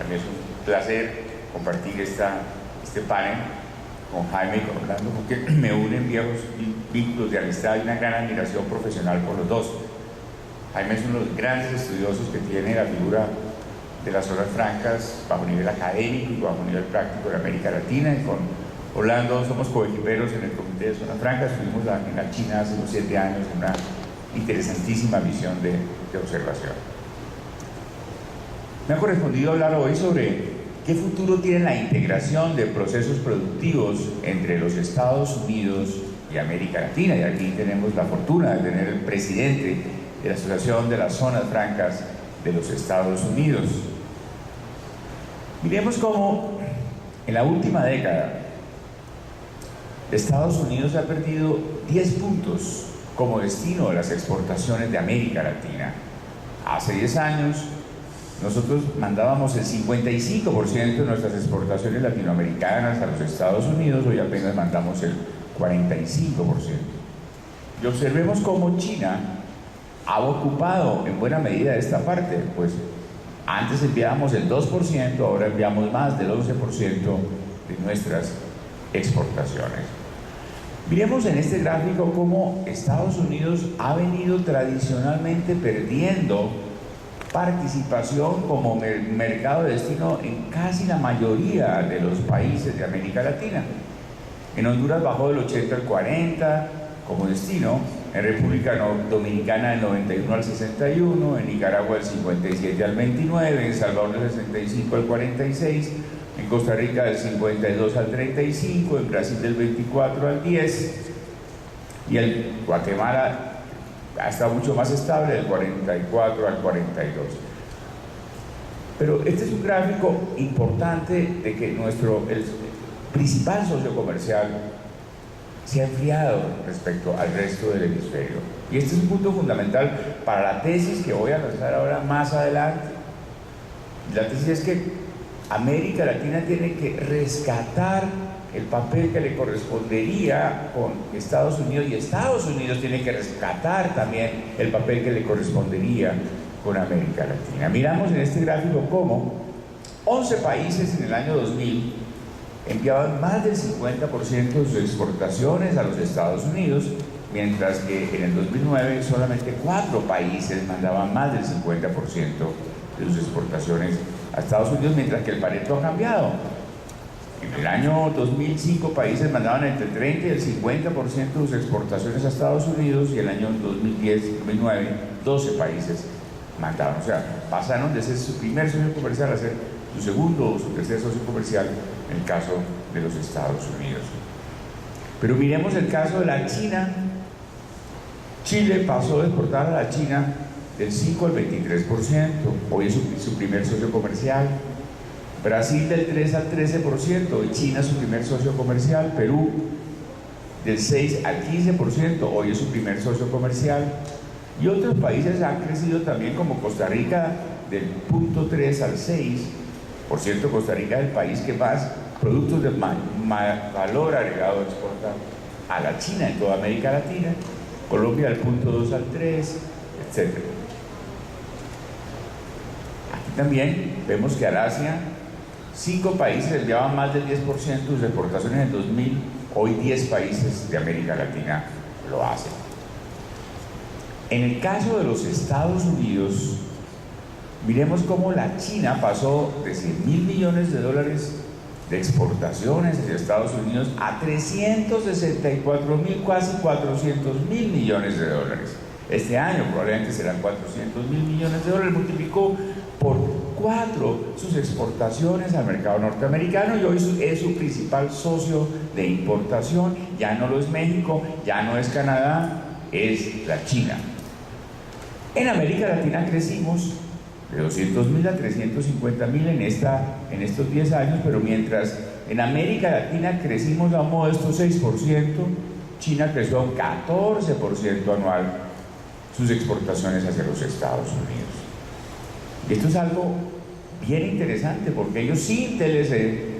Para mí es un placer compartir este panel con Jaime y con Orlando, porque me unen viejos vínculos de amistad y una gran admiración profesional por los dos. Jaime es uno de los grandes estudiosos que tiene la figura de las zonas francas bajo nivel académico y bajo nivel práctico de América Latina, y con Orlando somos coequiperos en el Comité de Zonas Francas. Estuvimos en la China hace unos 7 años, una interesantísima visión de observación. Me ha correspondido hablar hoy sobre qué futuro tiene la integración de procesos productivos entre los Estados Unidos y América Latina, y aquí tenemos la fortuna de tener el presidente de la Asociación de las Zonas Francas de los Estados Unidos. Miremos cómo en la última década Estados Unidos ha perdido 10 puntos como destino de las exportaciones de América Latina. Hace 10 años nosotros mandábamos el 55% de nuestras exportaciones latinoamericanas a los Estados Unidos, hoy apenas mandamos el 45%. Y observemos cómo China ha ocupado en buena medida esta parte, pues antes enviábamos el 2%, ahora enviamos más del 11% de nuestras exportaciones. Miremos en este gráfico cómo Estados Unidos ha venido tradicionalmente perdiendo participación como mercado de destino en casi la mayoría de los países de América Latina. En Honduras bajó del 80 al 40 como destino, en República Dominicana del 91 al 61, en Nicaragua del 57 al 29, en Salvador del 65 al 46, en Costa Rica del 52 al 35, en Brasil del 24 al 10, y el Guatemala está mucho más estable, del 44 al 42. Pero este es un gráfico importante de que el principal socio comercial se ha enfriado respecto al resto del hemisferio. Y este es un punto fundamental para la tesis que voy a lanzar ahora más adelante. La tesis es que América Latina tiene que rescatar el papel que le correspondería con Estados Unidos, y Estados Unidos tiene que rescatar también el papel que le correspondería con América Latina. Miramos en este gráfico cómo 11 países en el año 2000 enviaban más del 50% de sus exportaciones a los Estados Unidos, mientras que en el 2009 solamente 4 países mandaban más del 50% de sus exportaciones a Estados Unidos, mientras que el Pareto ha cambiado. En el año 2005 países mandaban entre el 30 y el 50% de sus exportaciones a Estados Unidos, y en el año 2010-2009 12 países mandaban. O sea, pasaron de ser su primer socio comercial a ser su segundo o su tercer socio comercial en el caso de los Estados Unidos. Pero miremos el caso de la China. Chile pasó de exportar a la China del 5 al 23%, hoy es su primer socio comercial. Brasil del 3 al 13%, hoy China es su primer socio comercial. Perú del 6 al 15%, hoy es su primer socio comercial. Y otros países han crecido también, como Costa Rica del 0.3 al 6%. Por cierto, Costa Rica es el país que más productos de valor agregado exporta a la China en toda América Latina. Colombia del 0.2 al 3%, etc. Aquí también vemos que al Asia 5 países enviaban más del 10% de sus exportaciones en el 2000, hoy 10 países de América Latina lo hacen. En el caso de los Estados Unidos, miremos cómo la China pasó de $100.000 millones de exportaciones hacia Estados Unidos a 364.000, casi $400.000 millones. Este año probablemente serán $400.000 millones, multiplicó por 4 sus exportaciones al mercado norteamericano, y hoy es su principal socio de importación. Ya no lo es México, ya no es Canadá, es la China. En América Latina crecimos de 200.000 a 350.000 en estos 10 años, pero mientras en América Latina crecimos a un modesto 6%, China creció a un 14% anual sus exportaciones hacia los Estados Unidos. Y esto es algo bien interesante, porque ellos sin TLC,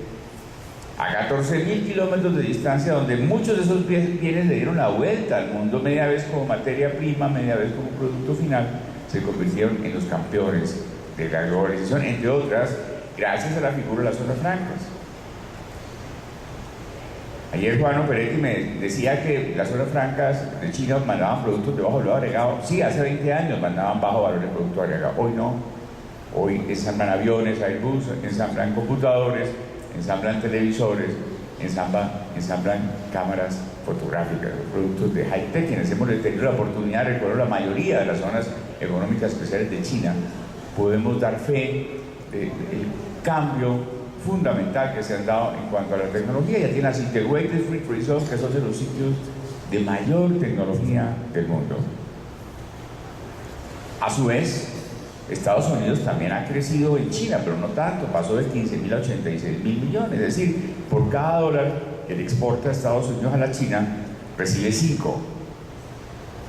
a 14.000 kilómetros de distancia, donde muchos de esos bienes le dieron la vuelta al mundo, media vez como materia prima, media vez como producto final, se convirtieron en los campeones de la globalización, entre otras gracias a la figura de las zonas francas. Ayer Juan Peretti me decía que las zonas francas de China mandaban productos de bajo valor agregado. Sí, hace 20 años mandaban bajo valor de producto agregado. Hoy no. Hoy ensamblan aviones, Airbus, ensamblan computadores, ensamblan televisores, ensamblan cámaras fotográficas, productos de high-tech. Quienes hemos tenido la oportunidad de recorrer la mayoría de las zonas económicas especiales de China, podemos dar fe del cambio fundamental que se han dado en cuanto a la tecnología. Ya tienen las Integrated Free Trade Zones, que son de los sitios de mayor tecnología del mundo. A su vez, Estados Unidos también ha crecido en China, pero no tanto, pasó de 15.000 a 86.000 millones, es decir, por cada dólar que le exporta a Estados Unidos a la China, recibe 5.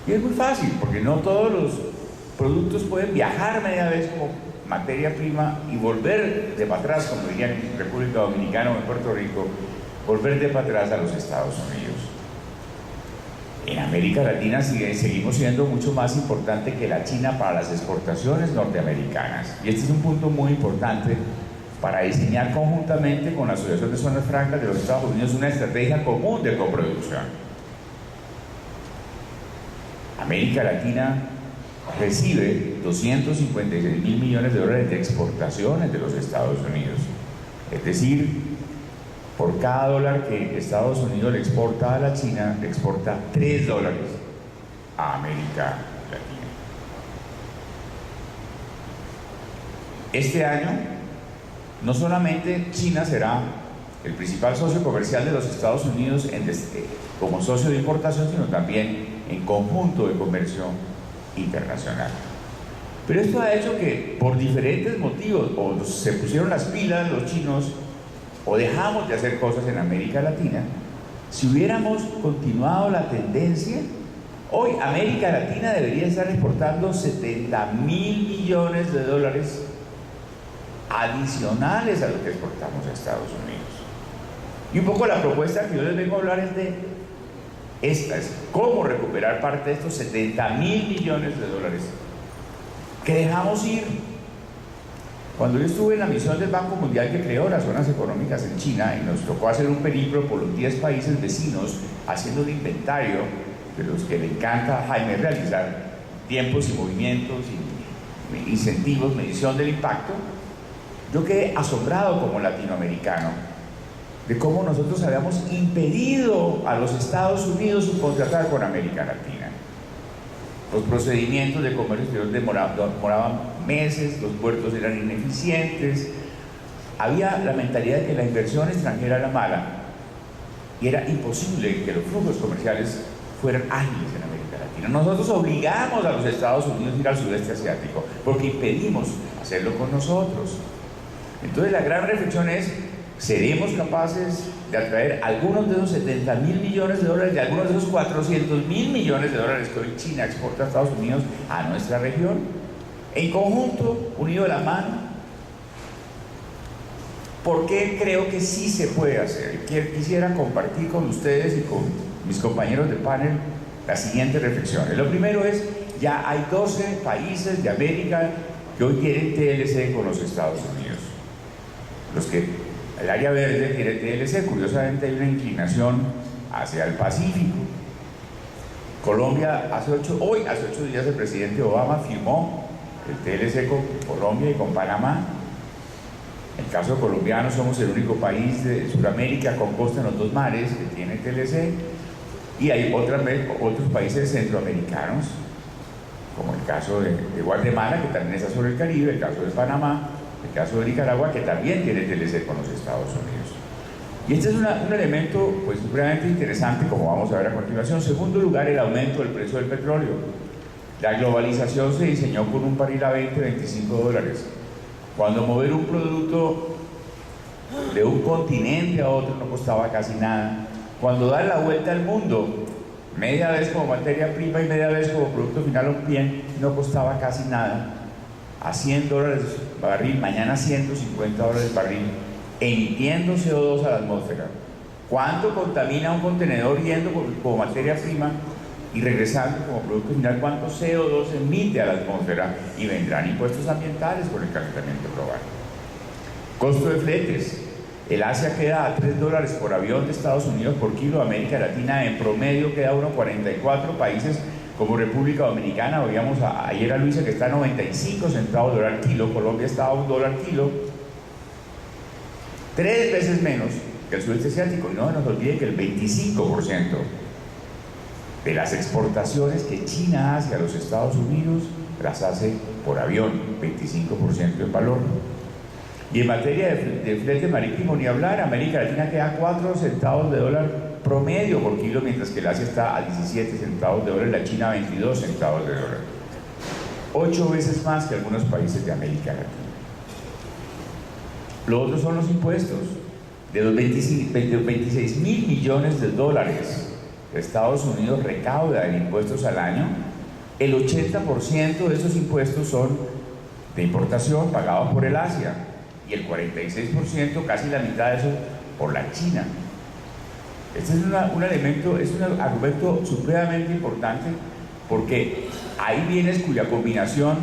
Y es muy fácil, porque no todos los productos pueden viajar media vez como materia prima y volver de para atrás, como dirían en República Dominicana o en Puerto Rico, volver de para atrás a los Estados Unidos. En América Latina seguimos siendo mucho más importante que la China para las exportaciones norteamericanas. Y este es un punto muy importante para diseñar conjuntamente con la Asociación de Zonas Francas de los Estados Unidos una estrategia común de coproducción. América Latina recibe 256.000 millones de dólares de exportaciones de los Estados Unidos. Es decir, por cada dólar que Estados Unidos le exporta a la China, le exporta 3 dólares a América Latina. Este año, no solamente China será el principal socio comercial de los Estados Unidos como socio de importación, sino también en conjunto de comercio internacional. Pero esto ha hecho que por diferentes motivos, o se pusieron las pilas los chinos, o dejamos de hacer cosas en América Latina. Si hubiéramos continuado la tendencia, hoy América Latina debería estar exportando 70.000 millones de dólares adicionales a lo que exportamos a Estados Unidos. Y un poco la propuesta que yo les vengo a hablar es de esta, es cómo recuperar parte de estos 70.000 millones de dólares que dejamos ir. Cuando yo estuve en la misión del Banco Mundial que creó las zonas económicas en China y nos tocó hacer un periplo por los 10 países vecinos haciendo un inventario de los que le encanta a Jaime realizar, tiempos y movimientos y incentivos, medición del impacto, yo quedé asombrado como latinoamericano de cómo nosotros habíamos impedido a los Estados Unidos subcontratar con América Latina. Los procedimientos de comercio exterior demoraban meses, los puertos eran ineficientes, había la mentalidad de que la inversión extranjera era mala y era imposible que los flujos comerciales fueran ágiles en América Latina. Nosotros obligamos a los Estados Unidos a ir al sudeste asiático porque impedimos hacerlo con nosotros. Entonces la gran reflexión es: ¿seremos capaces de atraer algunos de esos 70.000 millones de dólares y algunos de esos 400.000 millones de dólares que hoy China exporta a Estados Unidos a nuestra región? En conjunto, unido de la mano. ¿Por qué creo que sí se puede hacer? Quisiera compartir con ustedes y con mis compañeros de panel las siguientes reflexiones. Lo primero es: ya hay 12 países de América que hoy tienen TLC con los Estados Unidos. Los que el área verde tiene TLC, curiosamente hay una inclinación hacia el Pacífico. Colombia, hace 8 días el presidente Obama firmó el TLC con Colombia y con Panamá. En el caso colombiano, somos el único país de Sudamérica con costa en los dos mares que tiene TLC, y hay otros países centroamericanos, como el caso de Guatemala, que también está sobre el Caribe, el caso de Panamá, el caso de Nicaragua, que también tiene TLC con los Estados Unidos. Y este es un elemento pues supremamente interesante, como vamos a ver a continuación. En segundo lugar, el aumento del precio del petróleo. La globalización se diseñó con un barril a 25 dólares. Cuando mover un producto de un continente a otro no costaba casi nada. Cuando dar la vuelta al mundo, media vez como materia prima y media vez como producto final a un bien, no costaba casi nada. A 100 dólares barril, mañana 150 dólares barril, emitiendo CO2 a la atmósfera. ¿Cuánto contamina un contenedor yendo como materia prima y regresando como producto final? ¿Cuánto CO2 emite a la atmósfera? Y vendrán impuestos ambientales por el calentamiento global. Costo de fletes. El Asia queda a $3 por avión de Estados Unidos por kilo, América Latina en promedio queda a 1.44, países como República Dominicana, oíamos ayer a Luisa que está a 95 centavos de dólar kilo, Colombia está a $1 kilo, 3 veces menos que el sudeste asiático. No nos olvide que el 25% de las exportaciones que China hace a los Estados Unidos las hace por avión, 25% de valor. Y en materia de flete marítimo, ni hablar, América Latina queda a 4 centavos de dólar promedio por kilo, mientras que el Asia está a 17 centavos de dólar, la China a 22 centavos de dólar. 8 veces más que algunos países de América Latina. Lo otro son los impuestos. De los 26 mil millones de dólares que Estados Unidos recauda en impuestos al año, el 80% de esos impuestos son de importación pagados por el Asia y el 46%, casi la mitad de eso, por la China. Este es un elemento, es un argumento supremamente importante porque hay bienes cuya combinación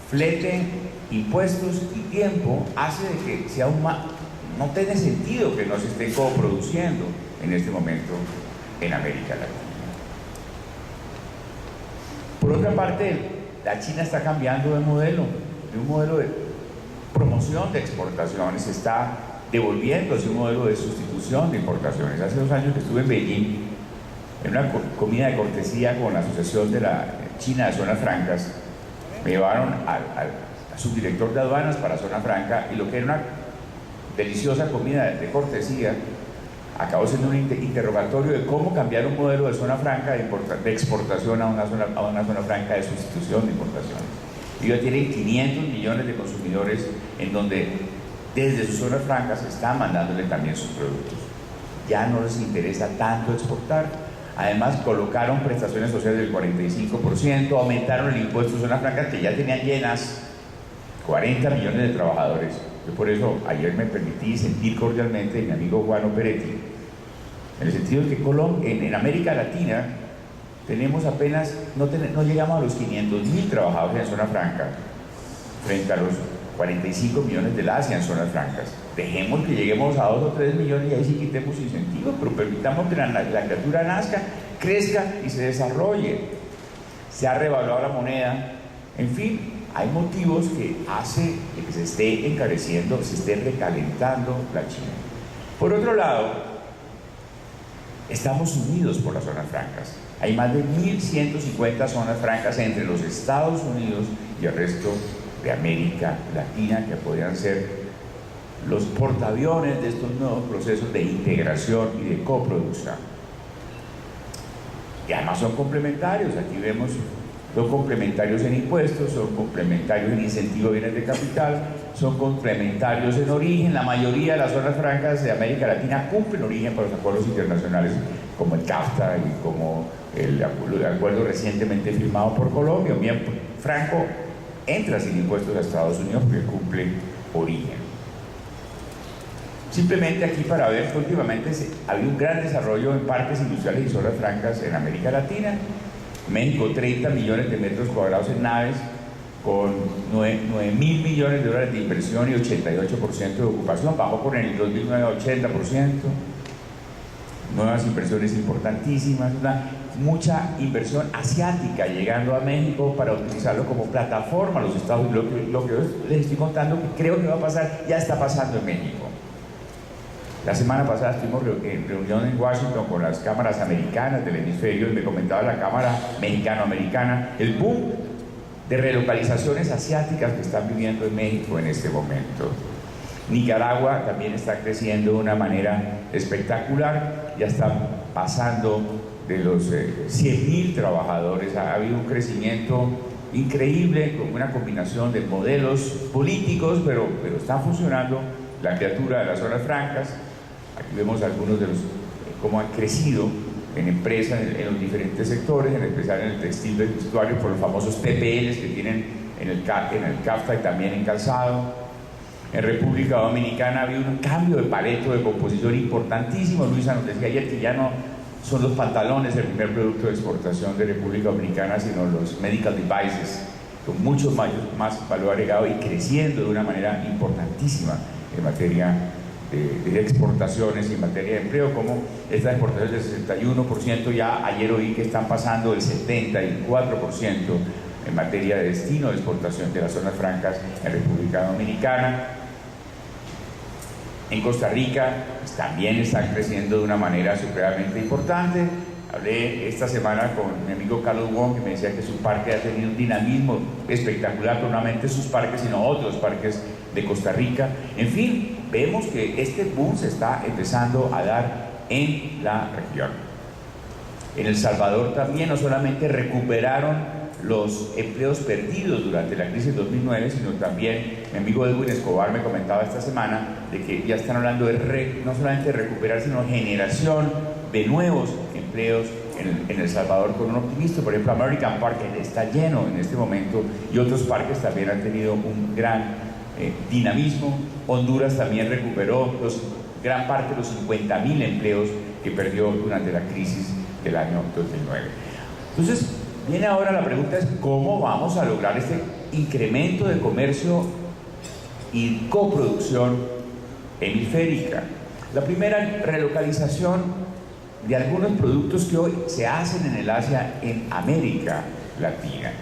flete, impuestos y tiempo hace de que sea no tiene sentido que no se esté coproduciendo en este momento en América Latina. Por otra parte, la China está cambiando de un modelo de promoción de exportaciones, está devolviéndose un modelo de sustitución de importaciones. Hace 2 años que estuve en Beijing en una comida de cortesía con la Asociación de la China de Zonas Francas. Me llevaron al subdirector de aduanas para Zona Franca y lo que era una deliciosa comida de cortesía acabó siendo un interrogatorio de cómo cambiar un modelo de zona franca de exportación a una zona franca de sustitución de importaciones. Y ya tienen 500 millones de consumidores en donde desde sus zonas francas están mandándole también sus productos. Ya no les interesa tanto exportar. Además colocaron prestaciones sociales del 45%, aumentaron el impuesto de zonas francas que ya tenían llenas 40 millones de trabajadores. Yo por eso ayer me permití sentir cordialmente a mi amigo Juan Peretti, en el sentido de que en América Latina tenemos apenas, no llegamos a los 500.000 trabajadores en zona franca, frente a los 45 millones del Asia en zonas francas. Dejemos que lleguemos a 2 o 3 millones y ahí sí quitemos incentivos, pero permitamos que la criatura nazca, crezca y se desarrolle. Se ha revaluado la moneda, en fin, hay motivos que hacen que se esté encareciendo, se esté recalentando la China. Por otro lado, estamos unidos por las zonas francas. Hay más de 1.150 zonas francas entre los Estados Unidos y el resto de América Latina que podrían ser los portaaviones de estos nuevos procesos de integración y de coproducción. Y además son complementarios. Aquí vemos, son complementarios en impuestos, son complementarios en incentivos de bienes de capital, son complementarios en origen. La mayoría de las zonas francas de América Latina cumplen origen por los acuerdos internacionales como el CAFTA y como el acuerdo recientemente firmado por Colombia. Bien, Franco entra sin impuestos a Estados Unidos porque cumple origen. Simplemente aquí para ver que últimamente había un gran desarrollo en parques industriales y zonas francas en América Latina. México, 30 millones de metros cuadrados en naves, con 9.000 millones de dólares de inversión y 88% de ocupación, bajó por en el 2009 a 80%, nuevas inversiones importantísimas, mucha inversión asiática llegando a México para utilizarlo como plataforma. Los Estados Unidos, lo que les estoy contando, que creo que va a pasar, ya está pasando en México. La semana pasada estuvimos en reunión en Washington con las cámaras americanas del hemisferio y me comentaba la cámara mexicano-americana el boom de relocalizaciones asiáticas que están viviendo en México en este momento. Nicaragua también está creciendo de una manera espectacular, ya está pasando de los 100.000 trabajadores, ha habido un crecimiento increíble con una combinación de modelos políticos, pero está funcionando la criatura de las zonas francas. Aquí vemos algunos de los, cómo han crecido en empresas, en los diferentes sectores, en especial en el textil del vestuario, por los famosos PPLs que tienen en el CAFTA y también en calzado. En República Dominicana ha habido un cambio de paleto de composición importantísimo. Luisa nos decía ayer que ya no son los pantalones el primer producto de exportación de República Dominicana, sino los medical devices, con mucho más valor agregado y creciendo de una manera importantísima en materia de exportaciones y en materia de empleo, como estas exportaciones del 61%, ya ayer oí que están pasando del 74% en materia de destino de exportación de las zonas francas en República Dominicana. En Costa Rica pues, también están creciendo de una manera supremamente importante. Hablé esta semana con mi amigo Carlos Wong, que me decía que su parque ha tenido un dinamismo espectacular, pero no solamente sus parques, sino otros parques de Costa Rica. En fin, vemos que este boom se está empezando a dar en la región. En El Salvador también no solamente recuperaron los empleos perdidos durante la crisis de 2009, sino también mi amigo Edwin Escobar me comentaba esta semana de que ya están hablando de no solamente de recuperar, sino generación de nuevos empleos en El Salvador con un optimismo. Por ejemplo, American Park está lleno en este momento y otros parques también han tenido un gran dinamismo. Honduras también recuperó gran parte de los 50.000 empleos que perdió durante la crisis del año 2009. Entonces, viene ahora la pregunta es ¿cómo vamos a lograr este incremento de comercio y coproducción hemisférica? La primera, relocalización de algunos productos que hoy se hacen en el Asia en América Latina.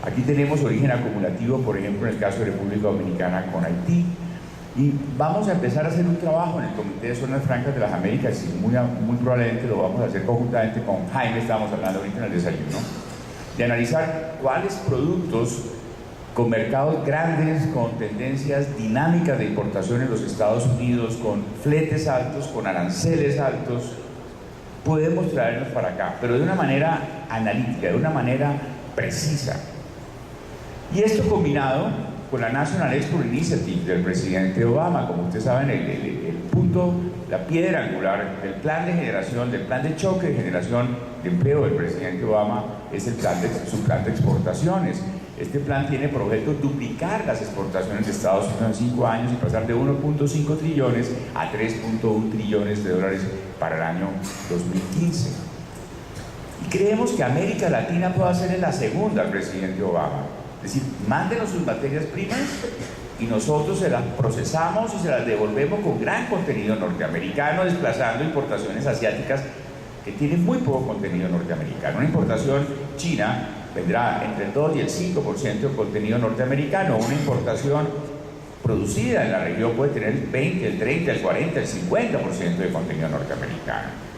Aquí tenemos origen acumulativo, por ejemplo, en el caso de República Dominicana con Haití. Y vamos a empezar a hacer un trabajo en el Comité de Zonas Francas de las Américas y muy probablemente lo vamos a hacer conjuntamente con Jaime, estábamos hablando ahorita en el desayuno, de analizar cuáles productos con mercados grandes, con tendencias dinámicas de importación en los Estados Unidos, con fletes altos, con aranceles altos, podemos traernos para acá, pero de una manera analítica, de una manera precisa. Y esto combinado con la National Export Initiative del presidente Obama. Como ustedes saben, el punto, la piedra angular del plan de generación, del plan de choque de generación de empleo del presidente Obama es su plan de exportaciones. Este plan tiene por objeto duplicar las exportaciones de Estados Unidos en 5 años y pasar de 1.5 trillones a 3.1 trillones de dólares para el año 2015. Y creemos que América Latina puede ser la segunda al presidente Obama. Es decir, mándenos sus materias primas y nosotros se las procesamos y se las devolvemos con gran contenido norteamericano, desplazando importaciones asiáticas que tienen muy poco contenido norteamericano. Una importación china vendrá entre el 2 y el 5% de contenido norteamericano. Una importación producida en la región puede tener el 20, el 30, el 40, el 50% de contenido norteamericano.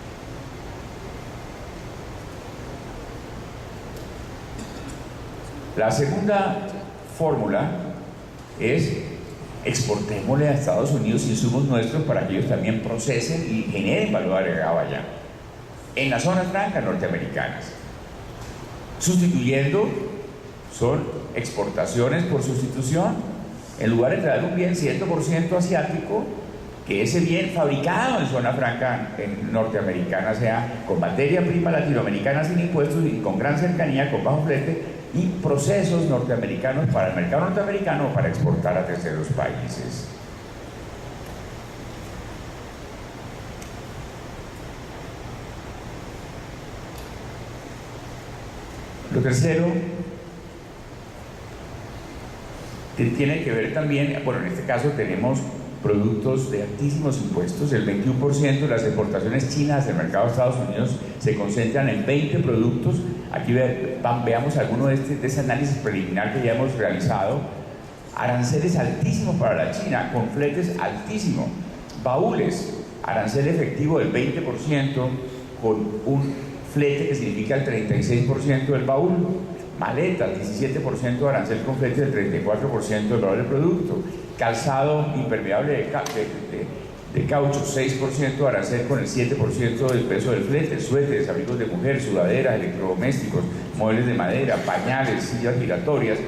La segunda fórmula es exportémosle a Estados Unidos insumos nuestros para que ellos también procesen y generen valor agregado allá, en las zonas francas norteamericanas. Sustituyendo, son exportaciones por sustitución. En lugar de traer un bien 100% asiático, que ese bien fabricado en zona franca norteamericana sea con materia prima latinoamericana sin impuestos y con gran cercanía, con bajo flete, y procesos norteamericanos para el mercado norteamericano o para exportar a terceros países. Lo tercero que tiene que ver también, bueno, en este caso tenemos productos de altísimos impuestos. El 21% de las exportaciones chinas del mercado de Estados Unidos se concentran en 20 productos. Aquí veamos alguno de ese análisis preliminar que ya hemos realizado. Aranceles altísimos para la China, con fletes altísimos. Baúles, arancel efectivo del 20%, con un flete que significa el 36% del baúl. Maletas, 17% de arancel con flete del 34% del valor del producto. Calzado impermeable de caucho, 6% de arancel con el 7% del peso del flete. Suéteres, abrigos de mujer, sudaderas, electrodomésticos, muebles de madera, pañales, sillas giratorias.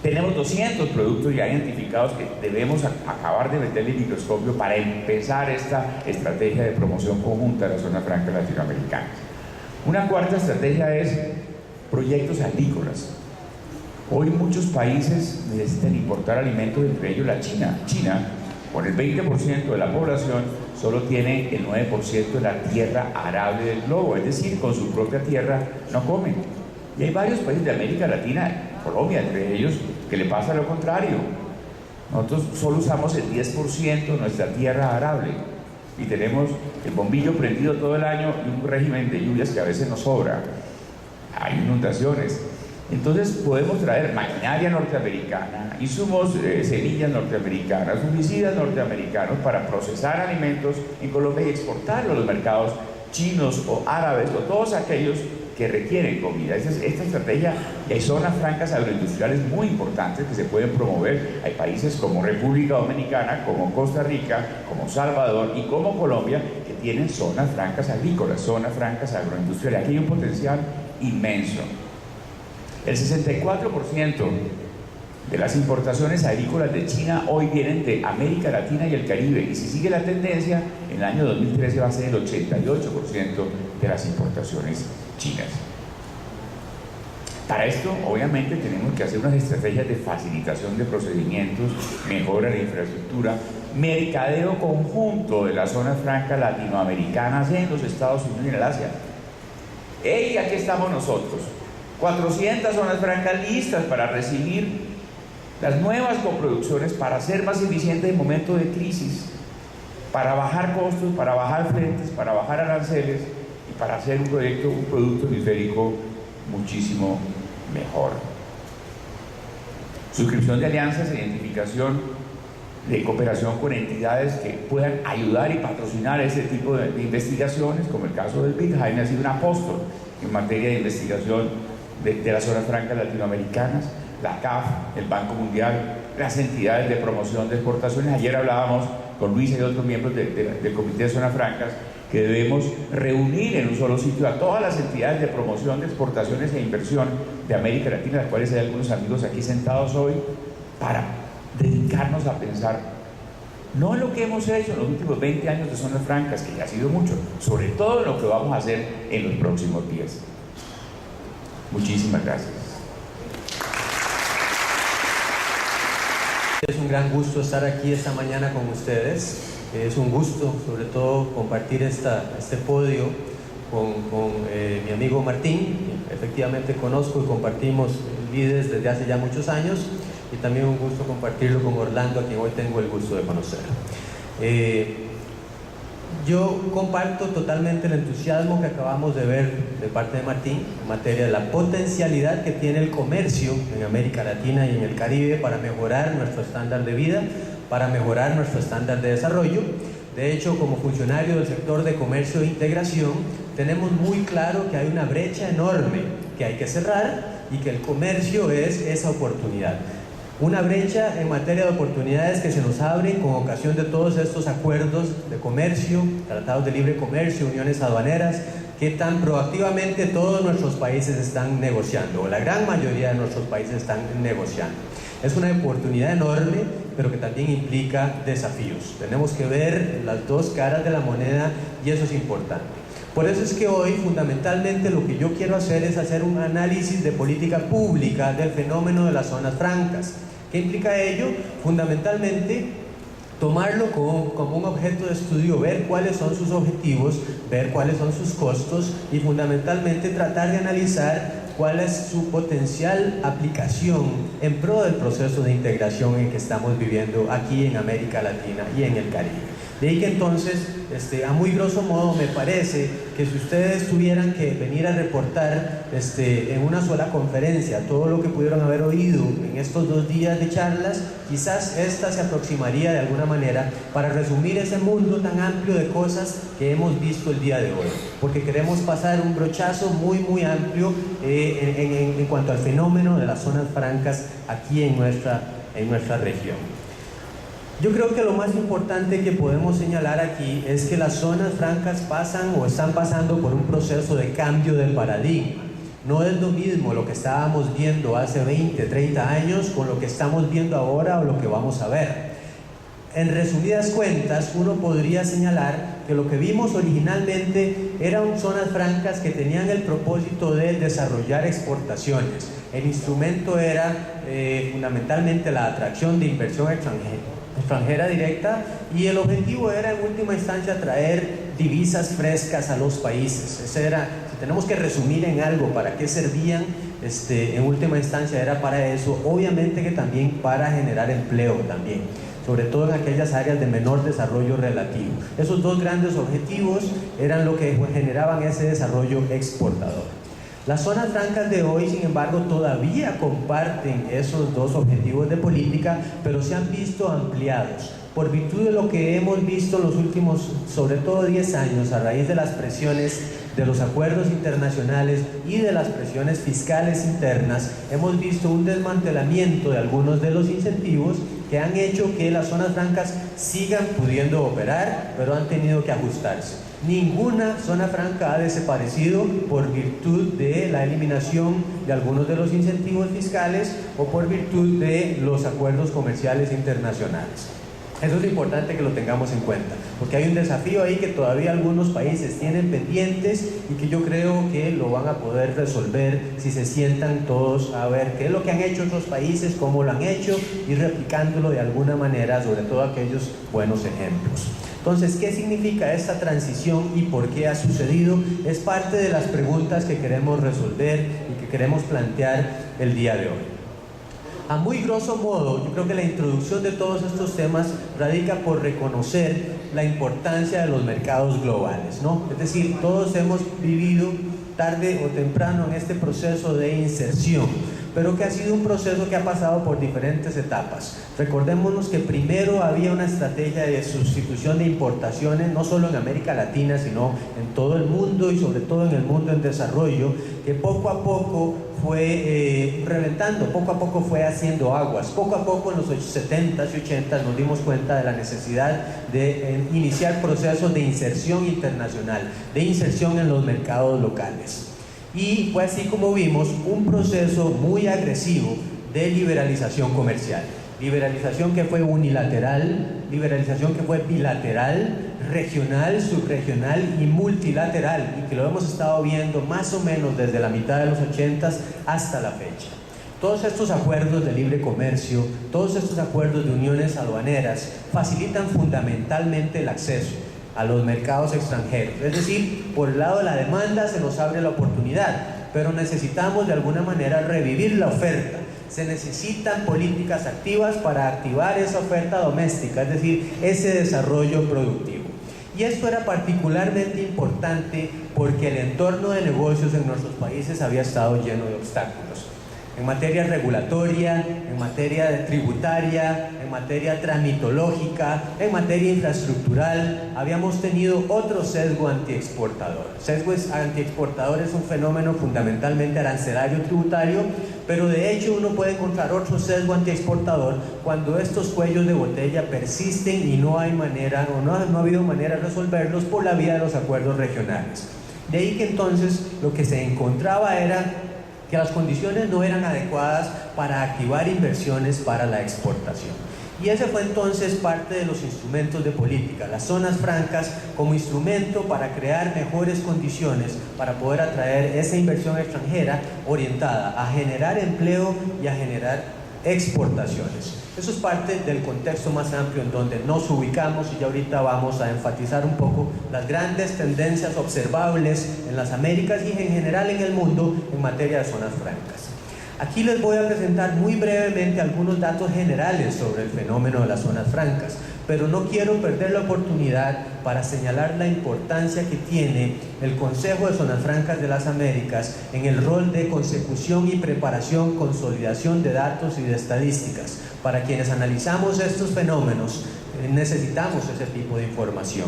Tenemos 200 productos ya identificados que debemos acabar de meterle el microscopio para empezar esta estrategia de promoción conjunta de la zona franca latinoamericana. Una cuarta estrategia es proyectos agrícolas. Hoy muchos países necesitan importar alimentos, entre ellos la China. China, con el 20% de la población, solo tiene el 9% de la tierra arable del globo, es decir, con su propia tierra no comen. Y hay varios países de América Latina, Colombia entre ellos, que le pasa lo contrario. Nosotros solo usamos el 10% de nuestra tierra arable y tenemos el bombillo prendido todo el año y un régimen de lluvias que a veces nos sobra. Hay inundaciones. Entonces podemos traer maquinaria norteamericana, insumos, semillas norteamericanas, fungicidas norteamericanos para procesar alimentos en Colombia y exportarlos a los mercados chinos o árabes o todos aquellos que requieren comida. Esta estrategia, y hay zonas francas agroindustriales muy importantes que se pueden promover. Hay países como República Dominicana, como Costa Rica, como Salvador y como Colombia que tienen zonas francas agrícolas, zonas francas agroindustriales. Aquí hay un potencial inmenso. El 64% de las importaciones agrícolas de China hoy vienen de América Latina y el Caribe, y si sigue la tendencia, en el año 2013 va a ser el 88% de las importaciones chinas. Para esto, obviamente, tenemos que hacer unas estrategias de facilitación de procedimientos, mejora de infraestructura, mercadeo conjunto de las zonas francas latinoamericanas en los Estados Unidos y en el Asia. ¡Hey! Aquí estamos nosotros. 400 zonas francas listas para recibir las nuevas coproducciones, para ser más eficientes en momentos de crisis, para bajar costos, para bajar fletes, para bajar aranceles y para hacer un producto hemisférico muchísimo mejor. Suscripción de alianzas e identificación de cooperación con entidades que puedan ayudar y patrocinar este tipo de investigaciones, como el caso del BID. Jaime ha sido un apóstol en materia de investigación de las zonas francas latinoamericanas, la CAF, el Banco Mundial, las entidades de promoción de exportaciones. Ayer hablábamos con Luis y otros miembros del Comité de Zonas Francas que debemos reunir en un solo sitio a todas las entidades de promoción de exportaciones e inversión de América Latina, de las cuales hay algunos amigos aquí sentados hoy, para dedicarnos a pensar no en lo que hemos hecho en los últimos 20 años de Zonas Francas, que ya ha sido mucho, sobre todo en lo que vamos a hacer en los próximos días. Muchísimas gracias. Es un gran gusto estar aquí esta mañana con ustedes. Es un gusto, sobre todo, compartir este podio con mi amigo Martín. Efectivamente conozco y compartimos líderes desde hace ya muchos años, y también un gusto compartirlo con Orlando, a quien hoy tengo el gusto de conocer. Yo comparto totalmente el entusiasmo que acabamos de ver de parte de Martín en materia de la potencialidad que tiene el comercio en América Latina y en el Caribe para mejorar nuestro estándar de vida, para mejorar nuestro estándar de desarrollo. De hecho, como funcionario del sector de comercio e integración, tenemos muy claro que hay una brecha enorme que hay que cerrar y que el comercio es esa oportunidad. Una brecha en materia de oportunidades que se nos abren con ocasión de todos estos acuerdos de comercio, tratados de libre comercio, uniones aduaneras, que tan proactivamente todos nuestros países están negociando, o la gran mayoría de nuestros países están negociando. Es una oportunidad enorme, pero que también implica desafíos. Tenemos que ver las dos caras de la moneda y eso es importante. Por eso es que hoy, fundamentalmente, lo que yo quiero hacer es hacer un análisis de política pública del fenómeno de las zonas francas. ¿Qué implica ello? Fundamentalmente, tomarlo como un objeto de estudio, ver cuáles son sus objetivos, ver cuáles son sus costos y fundamentalmente tratar de analizar cuál es su potencial aplicación en pro del proceso de integración en que estamos viviendo aquí en América Latina y en el Caribe. De ahí que entonces, a muy grosso modo, me parece que si ustedes tuvieran que venir a reportar en una sola conferencia todo lo que pudieron haber oído en estos 2 días de charlas, quizás esta se aproximaría de alguna manera para resumir ese mundo tan amplio de cosas que hemos visto el día de hoy, porque queremos pasar un brochazo muy amplio en cuanto al fenómeno de las zonas francas aquí en nuestra región. Yo creo que lo más importante que podemos señalar aquí es que las zonas francas pasan o están pasando por un proceso de cambio del paradigma. No es lo mismo lo que estábamos viendo hace 20, 30 años con lo que estamos viendo ahora o lo que vamos a ver. En resumidas cuentas, uno podría señalar que lo que vimos originalmente eran zonas francas que tenían el propósito de desarrollar exportaciones. El instrumento era fundamentalmente la atracción de inversión extranjera directa, y el objetivo era en última instancia traer divisas frescas a los países. Ese era, si tenemos que resumir en algo para qué servían, en última instancia era para eso, obviamente que también para generar empleo también, sobre todo en aquellas áreas de menor desarrollo relativo. Esos dos grandes objetivos eran lo que generaban ese desarrollo exportador. Las zonas francas de hoy, sin embargo, todavía comparten esos dos objetivos de política, pero se han visto ampliados por virtud de lo que hemos visto en los últimos, sobre todo 10 años, a raíz de las presiones de los acuerdos internacionales y de las presiones fiscales internas. Hemos visto un desmantelamiento de algunos de los incentivos que han hecho que las zonas francas sigan pudiendo operar, pero han tenido que ajustarse. Ninguna zona franca ha desaparecido por virtud de la eliminación de algunos de los incentivos fiscales o por virtud de los acuerdos comerciales internacionales. Eso es importante que lo tengamos en cuenta, porque hay un desafío ahí que todavía algunos países tienen pendientes y que yo creo que lo van a poder resolver si se sientan todos a ver qué es lo que han hecho otros países, cómo lo han hecho, y replicándolo de alguna manera, sobre todo aquellos buenos ejemplos. Entonces, ¿qué significa esta transición y por qué ha sucedido? Es parte de las preguntas que queremos resolver y que queremos plantear el día de hoy. A muy grosso modo, yo creo que la introducción de todos estos temas radica por reconocer la importancia de los mercados globales, ¿no? Es decir, todos hemos vivido tarde o temprano en este proceso de inserción, pero que ha sido un proceso que ha pasado por diferentes etapas. Recordémonos que primero había una estrategia de sustitución de importaciones, no solo en América Latina, sino en todo el mundo y sobre todo en el mundo en desarrollo, que poco a poco fue reventando, poco a poco fue haciendo aguas. Poco a poco en los 70s y 80s nos dimos cuenta de la necesidad de iniciar procesos de inserción internacional, de inserción en los mercados locales. Y fue así como vimos un proceso muy agresivo de liberalización comercial. Liberalización que fue unilateral, liberalización que fue bilateral, regional, subregional y multilateral, y que lo hemos estado viendo más o menos desde la mitad de los 80s hasta la fecha. Todos estos acuerdos de libre comercio, todos estos acuerdos de uniones aduaneras facilitan fundamentalmente el acceso a los mercados extranjeros. Es decir, por el lado de la demanda se nos abre la oportunidad, pero necesitamos de alguna manera revivir la oferta. Se necesitan políticas activas para activar esa oferta doméstica, es decir, ese desarrollo productivo. Y esto era particularmente importante porque el entorno de negocios en nuestros países había estado lleno de obstáculos. En materia regulatoria, en materia tributaria, en materia tramitológica, en materia infraestructural, habíamos tenido otro sesgo antiexportador. Sesgo antiexportador es un fenómeno fundamentalmente arancelario tributario, pero de hecho uno puede encontrar otro sesgo antiexportador cuando estos cuellos de botella persisten y no hay manera, o no ha habido manera de resolverlos por la vía de los acuerdos regionales. De ahí que entonces lo que se encontraba era que las condiciones no eran adecuadas para activar inversiones para la exportación. Y ese fue entonces parte de los instrumentos de política, las zonas francas como instrumento para crear mejores condiciones para poder atraer esa inversión extranjera orientada a generar empleo y a generar exportaciones. Eso es parte del contexto más amplio en donde nos ubicamos, y ya ahorita vamos a enfatizar un poco las grandes tendencias observables en las Américas y en general en el mundo en materia de zonas francas. Aquí les voy a presentar muy brevemente algunos datos generales sobre el fenómeno de las zonas francas, pero no quiero perder la oportunidad para señalar la importancia que tiene el Consejo de Zonas Francas de las Américas en el rol de consecución y preparación, consolidación de datos y de estadísticas. Para quienes analizamos estos fenómenos, necesitamos ese tipo de información.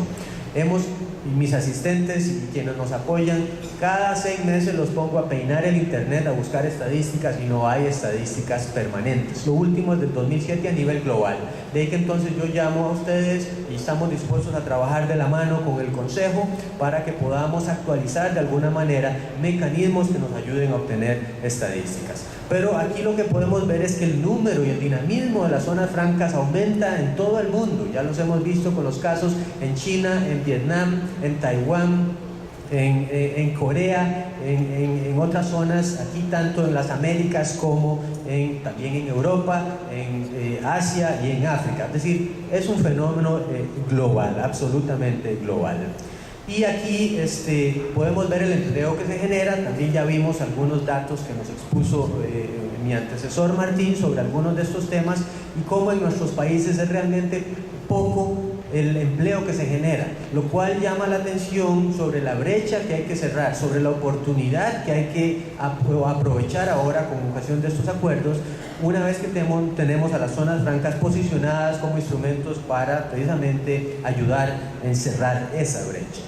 Mis asistentes y quienes nos apoyan, cada 6 meses los pongo a peinar el internet, a buscar estadísticas, y no hay estadísticas permanentes. Lo último es del 2007 a nivel global. De ahí que entonces yo llamo a ustedes y estamos dispuestos a trabajar de la mano con el Consejo para que podamos actualizar de alguna manera mecanismos que nos ayuden a obtener estadísticas. Pero aquí lo que podemos ver es que el número y el dinamismo de las zonas francas aumenta en todo el mundo. Ya los hemos visto con los casos en China, en Vietnam, en Taiwán, en Corea, en otras zonas, aquí tanto en las Américas como también en Europa, en Asia y en África. Es decir, es un fenómeno global, absolutamente global. Y aquí podemos ver el empleo que se genera. También ya vimos algunos datos que nos expuso mi antecesor Martín sobre algunos de estos temas y cómo en nuestros países es realmente poco el empleo que se genera, lo cual llama la atención sobre la brecha que hay que cerrar, sobre la oportunidad que hay que aprovechar ahora con ocasión de estos acuerdos, una vez que tenemos a las zonas francas posicionadas como instrumentos para precisamente ayudar en cerrar esa brecha.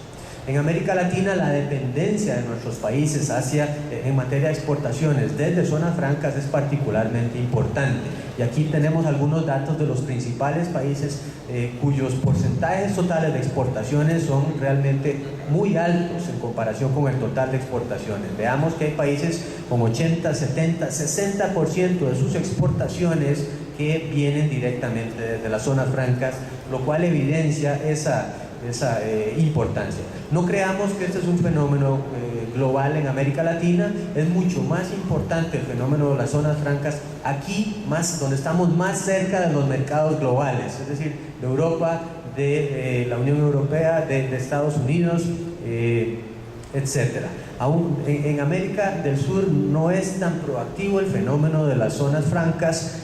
En América Latina, la dependencia de nuestros países en materia de exportaciones desde zonas francas es particularmente importante. Y aquí tenemos algunos datos de los principales países cuyos porcentajes totales de exportaciones son realmente muy altos en comparación con el total de exportaciones. Veamos que hay países con 80, 70, 60% de sus exportaciones que vienen directamente desde las zonas francas, lo cual evidencia esa importancia. No creamos que este es un fenómeno global en América Latina, es mucho más importante el fenómeno de las zonas francas aquí, donde estamos más cerca de los mercados globales, es decir, de Europa, de la Unión Europea, de Estados Unidos, etcétera. Aún en América del Sur no es tan proactivo el fenómeno de las zonas francas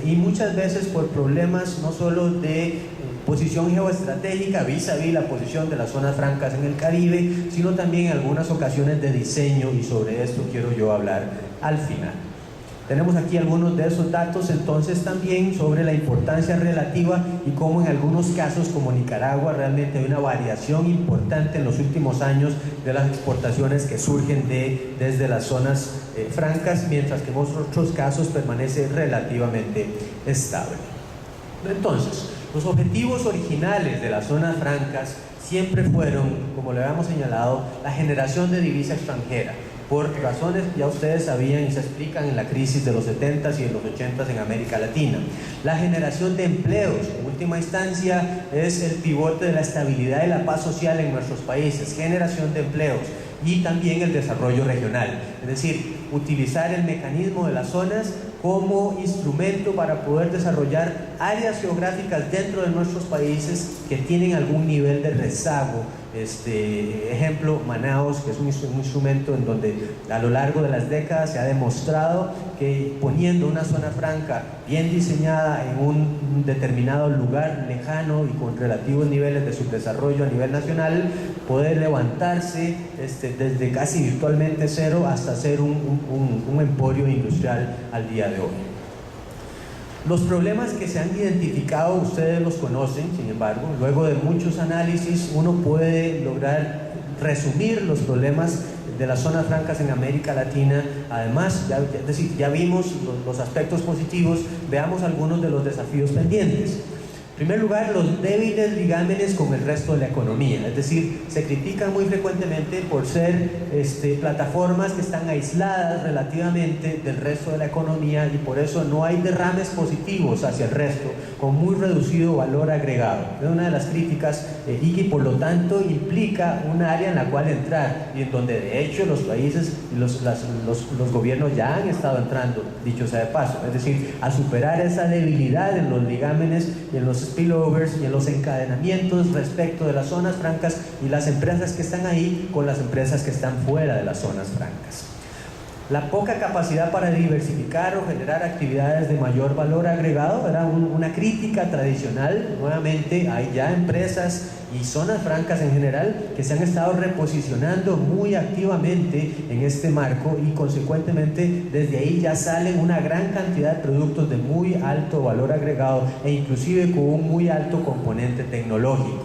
y muchas veces por problemas no solo de posición geoestratégica vis a vis la posición de las zonas francas en el Caribe, sino también en algunas ocasiones de diseño, y sobre esto quiero yo hablar al final. Tenemos aquí algunos de esos datos entonces también sobre la importancia relativa y cómo en algunos casos como Nicaragua realmente hay una variación importante en los últimos años de las exportaciones que surgen desde las zonas francas, mientras que en otros casos permanece relativamente estable. Entonces, los objetivos originales de las zonas francas siempre fueron, como le habíamos señalado, la generación de divisa extranjera, por razones que ya ustedes sabían y se explican en la crisis de los 70s y en los 80s en América Latina. La generación de empleos, en última instancia, es el pivote de la estabilidad y la paz social en nuestros países, generación de empleos, y también el desarrollo regional, es decir, utilizar el mecanismo de las zonas como instrumento para poder desarrollar áreas geográficas dentro de nuestros países que tienen algún nivel de rezago. Ejemplo, Manaos, que es un instrumento en donde a lo largo de las décadas se ha demostrado que poniendo una zona franca bien diseñada en un determinado lugar lejano y con relativos niveles de subdesarrollo a nivel nacional, poder levantarse desde casi virtualmente cero hasta ser un emporio industrial al día de hoy. Los problemas que se han identificado, ustedes los conocen, sin embargo, luego de muchos análisis uno puede lograr resumir los problemas de las zonas francas en América Latina. Además, es decir, ya vimos los aspectos positivos, veamos algunos de los desafíos pendientes. En primer lugar, los débiles ligámenes con el resto de la economía, es decir, se critican muy frecuentemente por ser plataformas que están aisladas relativamente del resto de la economía y por eso no hay derrames positivos hacia el resto, con muy reducido valor agregado. Es una de las críticas y que por lo tanto implica un área en la cual entrar y en donde de hecho los países y los gobiernos ya han estado entrando, dicho sea de paso, es decir, a superar esa debilidad en los ligámenes y en los spillovers y en los encadenamientos respecto de las zonas francas y las empresas que están ahí con las empresas que están fuera de las zonas francas. La poca capacidad para diversificar o generar actividades de mayor valor agregado era una crítica tradicional. Nuevamente hay ya empresas y zonas francas en general que se han estado reposicionando muy activamente en este marco y consecuentemente desde ahí ya salen una gran cantidad de productos de muy alto valor agregado e inclusive con un muy alto componente tecnológico.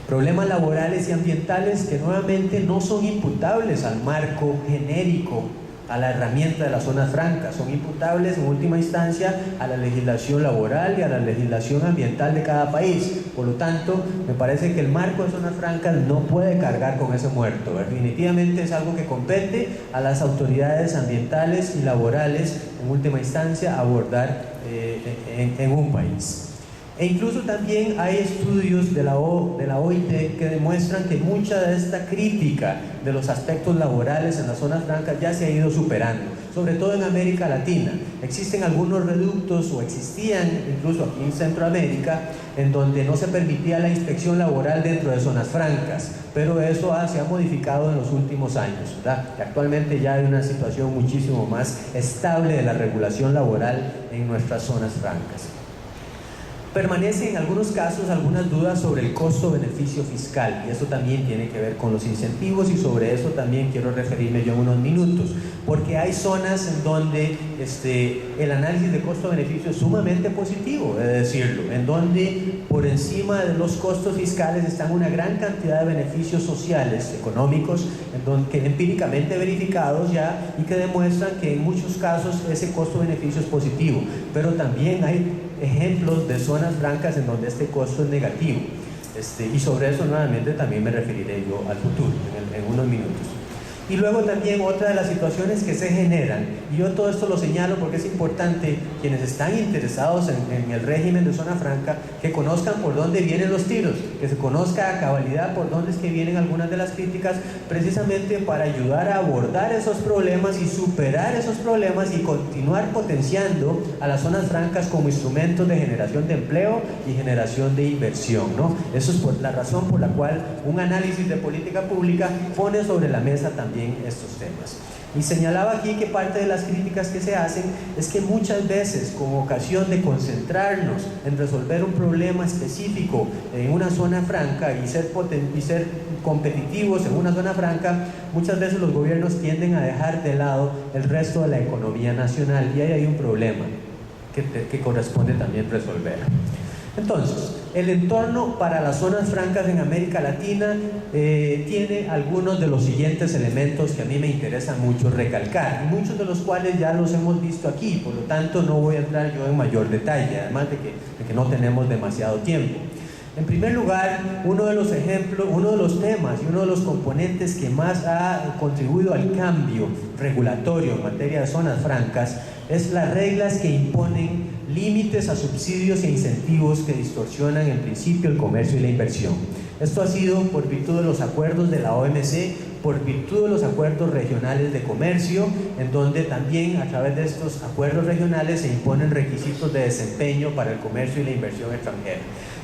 Problemas laborales y ambientales que nuevamente no son imputables al marco genérico, a la herramienta de las zonas francas, son imputables en última instancia a la legislación laboral y a la legislación ambiental de cada país. Por lo tanto, me parece que el marco de zonas francas no puede cargar con ese muerto. Definitivamente es algo que compete a las autoridades ambientales y laborales, en última instancia, abordar en un país. E incluso también hay estudios de la OIT que demuestran que mucha de esta crítica de los aspectos laborales en las zonas francas ya se ha ido superando, sobre todo en América Latina. Existen algunos reductos, o existían incluso aquí en Centroamérica, en donde no se permitía la inspección laboral dentro de zonas francas, pero eso se ha modificado en los últimos años, ¿verdad? Y actualmente ya hay una situación muchísimo más estable de la regulación laboral en nuestras zonas francas. Permanecen en algunos casos algunas dudas sobre el costo-beneficio fiscal, y eso también tiene que ver con los incentivos, y sobre eso también quiero referirme yo en unos minutos, porque hay zonas en donde el análisis de costo-beneficio es sumamente positivo, he de decirlo, en donde por encima de los costos fiscales están una gran cantidad de beneficios sociales, económicos, que empíricamente verificados ya, y que demuestran que en muchos casos ese costo-beneficio es positivo, pero también hay ejemplos de zonas francas en donde este costo es negativo, y sobre eso nuevamente también me referiré yo al futuro, en unos minutos. Y luego también otra de las situaciones que se generan, y yo todo esto lo señalo porque es importante, quienes están interesados en el régimen de zona franca, que conozcan por dónde vienen los tiros, que se conozca a cabalidad por dónde es que vienen algunas de las críticas, precisamente para ayudar a abordar esos problemas y superar esos problemas y continuar potenciando a las zonas francas como instrumentos de generación de empleo y generación de inversión, ¿no? Eso es la razón por la cual un análisis de política pública pone sobre la mesa también estos temas. Y señalaba aquí que parte de las críticas que se hacen es que muchas veces, con ocasión de concentrarnos en resolver un problema específico en una zona franca y ser competitivos en una zona franca, muchas veces los gobiernos tienden a dejar de lado el resto de la economía nacional, y ahí hay un problema que corresponde también resolver. Entonces, el entorno para las zonas francas en América Latina tiene algunos de los siguientes elementos que a mí me interesa mucho recalcar, y muchos de los cuales ya los hemos visto aquí, por lo tanto no voy a entrar yo en mayor detalle, además de que no tenemos demasiado tiempo. En primer lugar, uno de los ejemplos, uno de los temas y uno de los componentes que más ha contribuido al cambio regulatorio en materia de zonas francas es las reglas que imponen límites a subsidios e incentivos que distorsionan en principio el comercio y la inversión. Esto ha sido por virtud de los acuerdos de la OMC, por virtud de los acuerdos regionales de comercio, en donde también a través de estos acuerdos regionales se imponen requisitos de desempeño para el comercio y la inversión extranjera.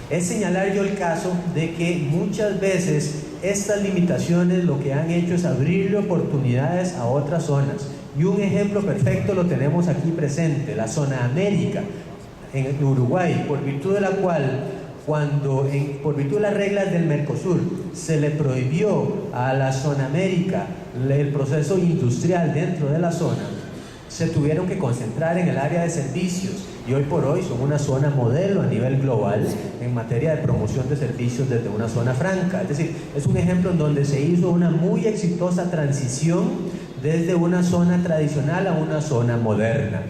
Es señalar yo el caso de que muchas veces estas limitaciones lo que han hecho es abrirle oportunidades a otras zonas. Y un ejemplo perfecto lo tenemos aquí presente, la zona América, en Uruguay, por virtud de la cual, por virtud de las reglas del Mercosur, se le prohibió a la zona América el proceso industrial dentro de la zona, se tuvieron que concentrar en el área de servicios, y hoy por hoy son una zona modelo a nivel global en materia de promoción de servicios desde una zona franca. Es decir, es un ejemplo en donde se hizo una muy exitosa transición desde una zona tradicional a una zona moderna.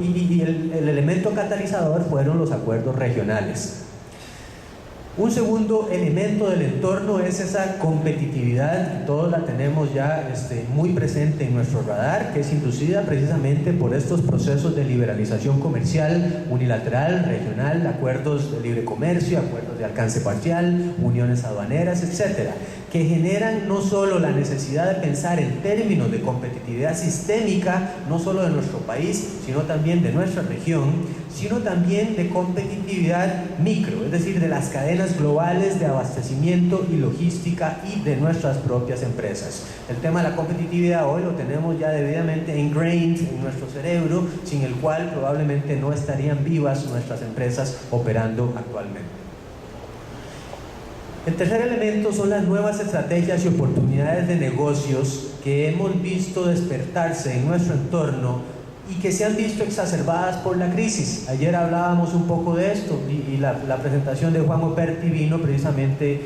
Y el elemento catalizador fueron los acuerdos regionales. Un segundo elemento del entorno es esa competitividad, todos la tenemos ya muy presente en nuestro radar, que es inducida precisamente por estos procesos de liberalización comercial unilateral, regional, acuerdos de libre comercio, acuerdos de alcance parcial, uniones aduaneras, etcétera, que generan no solo la necesidad de pensar en términos de competitividad sistémica, no solo de nuestro país, sino también de nuestra región, sino también de competitividad micro, es decir, de las cadenas globales de abastecimiento y logística y de nuestras propias empresas. El tema de la competitividad hoy lo tenemos ya debidamente ingrained en nuestro cerebro, sin el cual probablemente no estarían vivas nuestras empresas operando actualmente. El tercer elemento son las nuevas estrategias y oportunidades de negocios que hemos visto despertarse en nuestro entorno y que se han visto exacerbadas por la crisis. Ayer hablábamos un poco de esto y la presentación de Juan Operti vino precisamente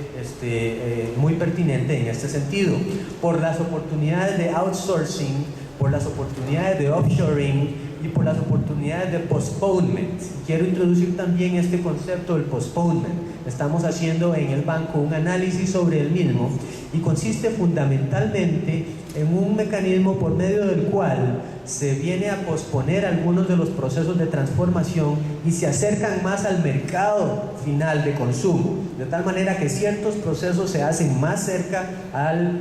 muy pertinente en este sentido. Por las oportunidades de outsourcing, por las oportunidades de offshoring y por las oportunidades de postponement. Quiero introducir también este concepto del postponement. Estamos haciendo en el banco un análisis sobre el mismo y consiste fundamentalmente en un mecanismo por medio del cual se viene a posponer algunos de los procesos de transformación y se acercan más al mercado final de consumo, de tal manera que ciertos procesos se hacen más cerca al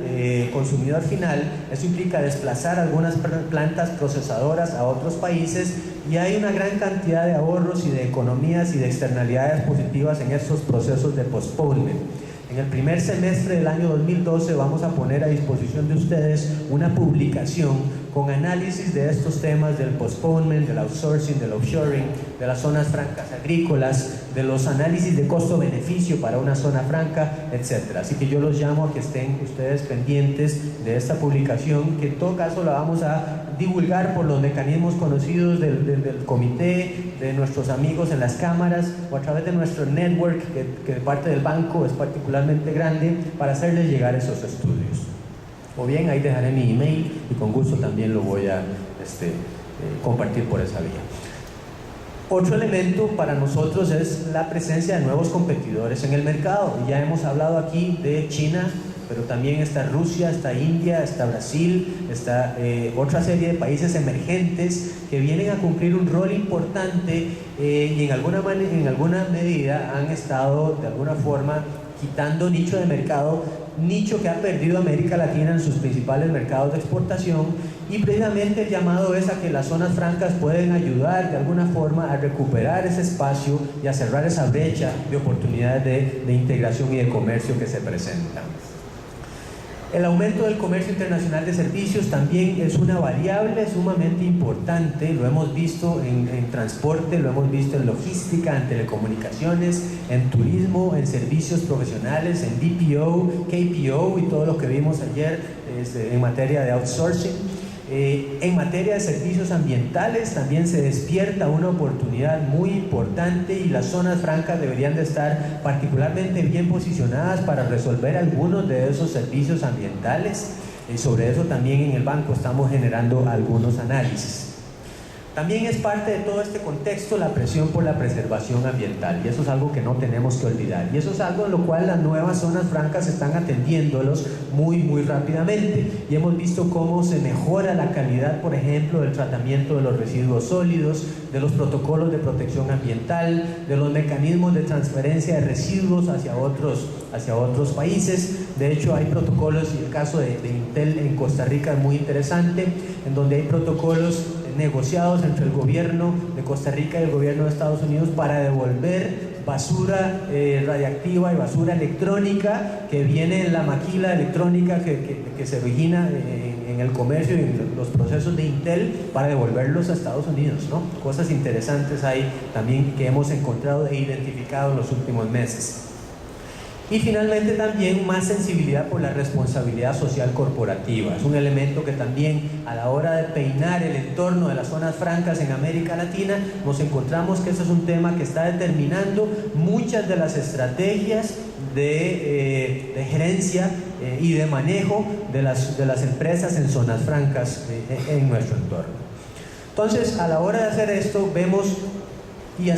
consumidor final. Eso implica desplazar algunas plantas procesadoras a otros países y hay una gran cantidad de ahorros y de economías y de externalidades positivas en estos procesos de postponement. En el primer semestre del año 2012 vamos a poner a disposición de ustedes una publicación con análisis de estos temas del postponement, del outsourcing, del offshoring, de las zonas francas agrícolas, de los análisis de costo-beneficio para una zona franca, etc. Así que yo los llamo a que estén ustedes pendientes de esta publicación, que en todo caso la vamos a divulgar por los mecanismos conocidos del comité, de nuestros amigos en las cámaras o a través de nuestro network, que de parte del banco es particularmente grande, para hacerles llegar esos estudios. O bien ahí dejaré mi email y con gusto también lo voy a compartir por esa vía. Otro elemento para nosotros es la presencia de nuevos competidores en el mercado. Ya hemos hablado aquí de China, pero también está Rusia, está India, está Brasil, está otra serie de países emergentes que vienen a cumplir un rol importante y en alguna medida han estado de alguna forma quitando nicho de mercado, nicho que ha perdido América Latina en sus principales mercados de exportación, y precisamente el llamado es a que las zonas francas pueden ayudar de alguna forma a recuperar ese espacio y a cerrar esa brecha de oportunidades de integración y de comercio que se presentan. El aumento del comercio internacional de servicios también es una variable sumamente importante. Lo hemos visto en transporte, lo hemos visto en logística, en telecomunicaciones, en turismo, en servicios profesionales, en BPO, KPO y todo lo que vimos ayer en materia de outsourcing. En materia de servicios ambientales también se despierta una oportunidad muy importante y las zonas francas deberían de estar particularmente bien posicionadas para resolver algunos de esos servicios ambientales. Y sobre eso también en el banco estamos generando algunos análisis. También es parte de todo este contexto la presión por la preservación ambiental, y eso es algo que no tenemos que olvidar, y eso es algo en lo cual las nuevas zonas francas están atendiéndolos muy rápidamente, y hemos visto cómo se mejora la calidad, por ejemplo, del tratamiento de los residuos sólidos, de los protocolos de protección ambiental, de los mecanismos de transferencia de residuos hacia otros países. De hecho, hay protocolos, y el caso de Intel en Costa Rica es muy interesante, en donde hay protocolos negociados entre el gobierno de Costa Rica y el gobierno de Estados Unidos para devolver basura radiactiva y basura electrónica que viene en la maquila electrónica que se origina en el comercio y en los procesos de Intel, para devolverlos a Estados Unidos, ¿no? Cosas interesantes hay también que hemos encontrado e identificado en los últimos meses. Y finalmente también más sensibilidad por la responsabilidad social corporativa. Es un elemento que también a la hora de peinar el entorno de las zonas francas en América Latina nos encontramos que ese es un tema que está determinando muchas de las estrategias de gerencia y de manejo de las empresas en zonas francas en nuestro entorno. Entonces, a la hora de hacer esto, vemos y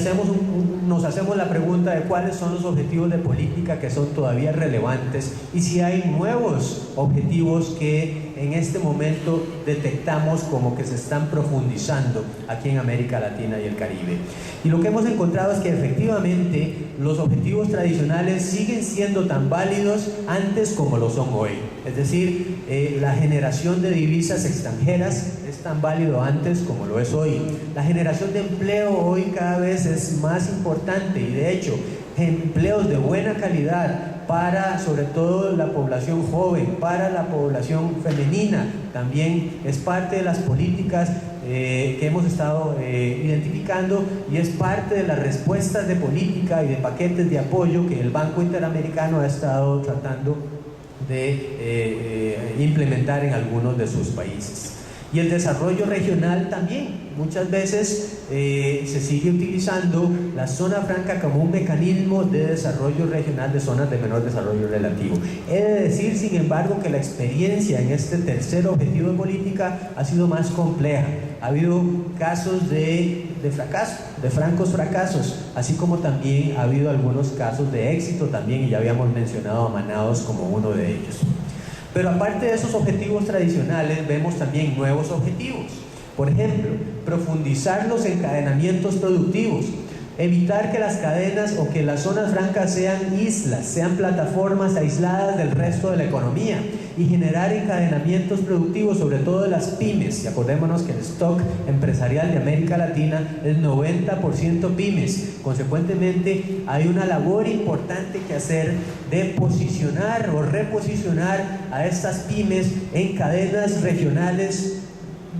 nos hacemos la pregunta de cuáles son los objetivos de política que son todavía relevantes y si hay nuevos objetivos que en este momento detectamos como que se están profundizando aquí en América Latina y el Caribe. Y lo que hemos encontrado es que efectivamente los objetivos tradicionales siguen siendo tan válidos antes como lo son hoy. Es decir, la generación de divisas extranjeras es tan válido antes como lo es hoy. La generación de empleo hoy cada vez es más importante y de hecho empleos de buena calidad para sobre todo la población joven, para la población femenina, también es parte de las políticas que hemos estado identificando y es parte de las respuestas de política y de paquetes de apoyo que el Banco Interamericano ha estado tratando de implementar en algunos de sus países. Y el desarrollo regional también, muchas veces se sigue utilizando la zona franca como un mecanismo de desarrollo regional de zonas de menor desarrollo relativo. He de decir, sin embargo, que la experiencia en este tercer objetivo de política ha sido más compleja. Ha habido casos de fracaso, de francos fracasos, así como también ha habido algunos casos de éxito también, y ya habíamos mencionado a Manaos como uno de ellos. Pero aparte de esos objetivos tradicionales, vemos también nuevos objetivos. Por ejemplo, profundizar los encadenamientos productivos, evitar que las cadenas o que las zonas francas sean islas, sean plataformas aisladas del resto de la economía. y generar encadenamientos productivos, sobre todo de las pymes. Y acordémonos que el stock empresarial de América Latina es 90% pymes. Consecuentemente, hay una labor importante que hacer de posicionar o reposicionar a estas pymes en cadenas regionales,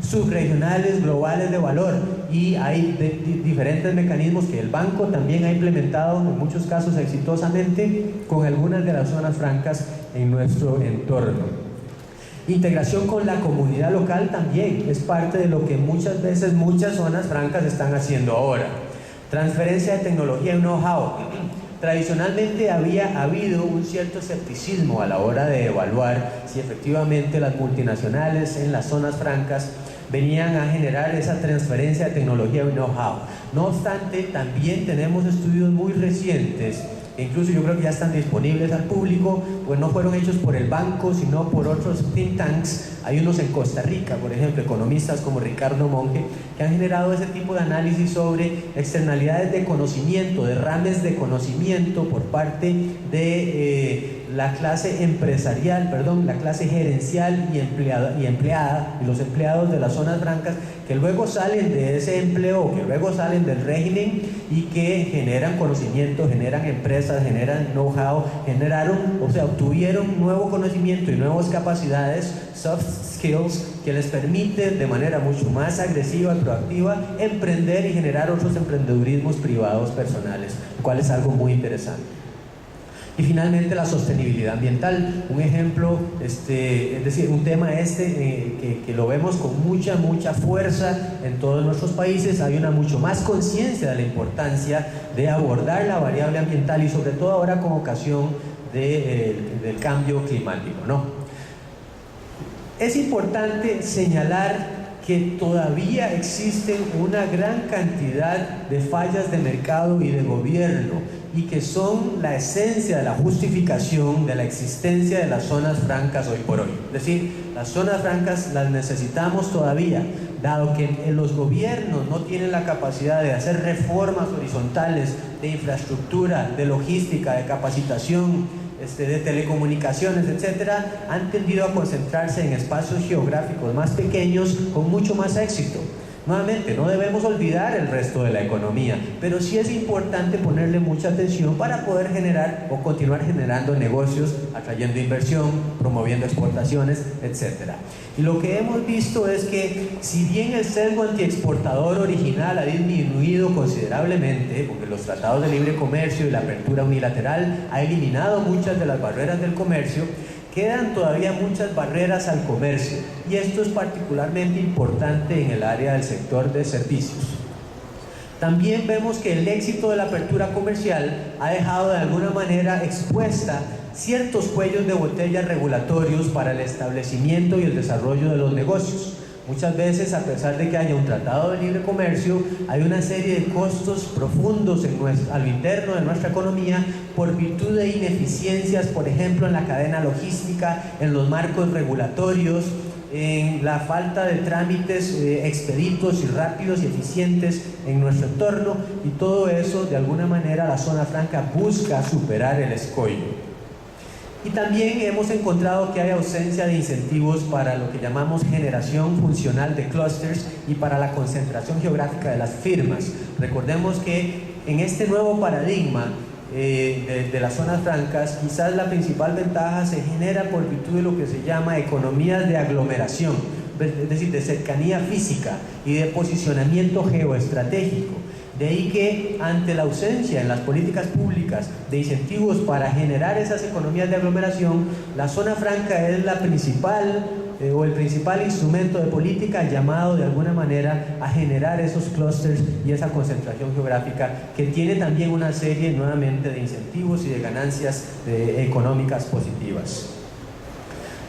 subregionales, globales de valor, y hay diferentes mecanismos que el banco también ha implementado en muchos casos exitosamente con algunas de las zonas francas en nuestro entorno. Integración con la comunidad local también es parte de lo que muchas veces muchas zonas francas están haciendo ahora. Transferencia de tecnología y know-how. Tradicionalmente había habido un cierto escepticismo a la hora de evaluar si efectivamente las multinacionales en las zonas francas venían a generar esa transferencia de tecnología y know-how. No obstante, también tenemos estudios muy recientes, e incluso yo creo que ya están disponibles al público, pues no fueron hechos por el banco, sino por otros think tanks. Hay unos en Costa Rica, por ejemplo, economistas como Ricardo Monge, que han generado ese tipo de análisis sobre externalidades de conocimiento, derrames de conocimiento por parte de la clase empresarial, la clase gerencial y empleada, y los empleados de las zonas francas, que luego salen de ese empleo, que luego salen del régimen y que generan conocimiento, generan empresas, generan know-how, obtuvieron nuevo conocimiento y nuevas capacidades, soft skills, que les permite de manera mucho más agresiva y proactiva emprender y generar otros emprendedurismos privados personales, lo cual es algo muy interesante. Y finalmente la sostenibilidad ambiental, un ejemplo, es decir, un tema que lo vemos con mucha fuerza en todos nuestros países. Hay una mucho más conciencia de la importancia de abordar la variable ambiental y sobre todo ahora con ocasión del cambio climático, ¿no? Es importante señalar que todavía existen una gran cantidad de fallas de mercado y de gobierno, y que son la esencia de la justificación de la existencia de las zonas francas hoy por hoy. Es decir, las zonas francas las necesitamos todavía, dado que los gobiernos no tienen la capacidad de hacer reformas horizontales de infraestructura, de logística, de capacitación, de telecomunicaciones, etcétera, han tendido a concentrarse en espacios geográficos más pequeños con mucho más éxito. Nuevamente, no debemos olvidar el resto de la economía, pero sí es importante ponerle mucha atención para poder generar o continuar generando negocios, atrayendo inversión, promoviendo exportaciones, etc. Y lo que hemos visto es que, si bien el sesgo antiexportador original ha disminuido considerablemente, porque los tratados de libre comercio y la apertura unilateral ha eliminado muchas de las barreras del comercio, quedan todavía muchas barreras al comercio, y esto es particularmente importante en el área del sector de servicios. También vemos que el éxito de la apertura comercial ha dejado de alguna manera expuesta ciertos cuellos de botella regulatorios para el establecimiento y el desarrollo de los negocios. Muchas veces, a pesar de que haya un tratado de libre comercio, hay una serie de costos profundos a lo interno de nuestra economía por virtud de ineficiencias, por ejemplo, en la cadena logística, en los marcos regulatorios, en la falta de trámites expeditos y rápidos y eficientes en nuestro entorno, y todo eso, de alguna manera, la zona franca busca superar el escollo. Y también hemos encontrado que hay ausencia de incentivos para lo que llamamos generación funcional de clústeres y para la concentración geográfica de las firmas. Recordemos que en este nuevo paradigma de las zonas francas, quizás la principal ventaja se genera por virtud de lo que se llama economías de aglomeración, es decir, de cercanía física y de posicionamiento geoestratégico. De ahí que, ante la ausencia en las políticas públicas de incentivos para generar esas economías de aglomeración, la zona franca es la principal o el principal instrumento de política llamado de alguna manera a generar esos clústeres y esa concentración geográfica, que tiene también una serie nuevamente de incentivos y de ganancias económicas positivas.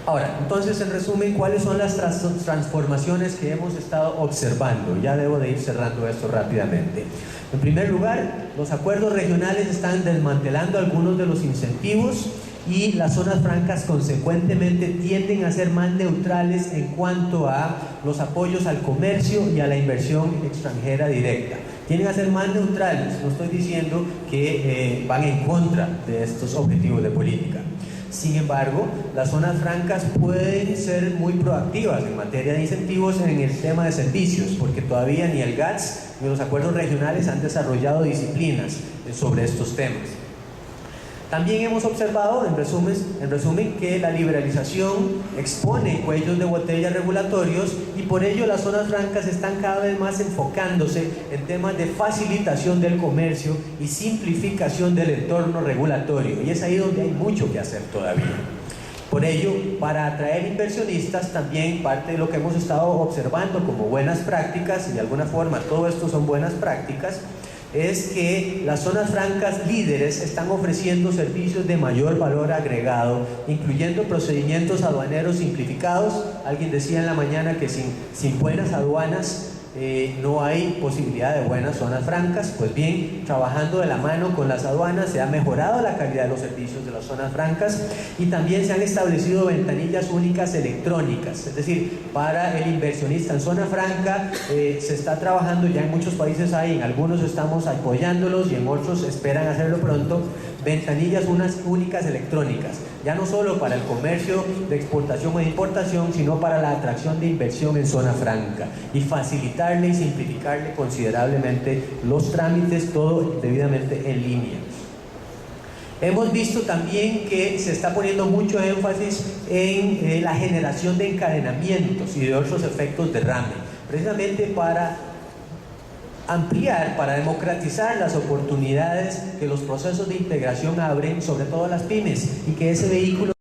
Ahora, entonces, en resumen, ¿cuáles son las transformaciones que hemos estado observando? Ya debo de ir cerrando esto rápidamente. En primer lugar, los acuerdos regionales están desmantelando algunos de los incentivos, y las zonas francas consecuentemente tienden a ser más neutrales en cuanto a los apoyos al comercio y a la inversión extranjera directa. Tienden a ser más neutrales, no estoy diciendo que van en contra de estos objetivos de política. Sin embargo, las zonas francas pueden ser muy proactivas en materia de incentivos en el tema de servicios, porque todavía ni el GATS ni los acuerdos regionales han desarrollado disciplinas sobre estos temas. También hemos observado, en resumen, que la liberalización expone cuellos de botella regulatorios y por ello las zonas francas están cada vez más enfocándose en temas de facilitación del comercio y simplificación del entorno regulatorio. Y es ahí donde hay mucho que hacer todavía. Por ello, para atraer inversionistas, también parte de lo que hemos estado observando como buenas prácticas, y de alguna forma todo esto son buenas prácticas, es que las zonas francas líderes están ofreciendo servicios de mayor valor agregado, incluyendo procedimientos aduaneros simplificados. Alguien decía en la mañana que sin buenas aduanas no hay posibilidad de buenas zonas francas. Pues bien, trabajando de la mano con las aduanas se ha mejorado la calidad de los servicios de las zonas francas y también se han establecido ventanillas únicas electrónicas, es decir, para el inversionista en zona franca se está trabajando ya en muchos países ahí, en algunos estamos apoyándolos y en otros esperan hacerlo pronto, ventanillas únicas electrónicas, ya no solo para el comercio de exportación o de importación, sino para la atracción de inversión en zona franca y facilitarle y simplificarle considerablemente los trámites, todo debidamente en línea. Hemos visto también que se está poniendo mucho énfasis en la generación de encadenamientos y de otros efectos derrame, precisamente para ampliar, para democratizar las oportunidades que los procesos de integración abren, sobre todo a las pymes, y que ese vehículo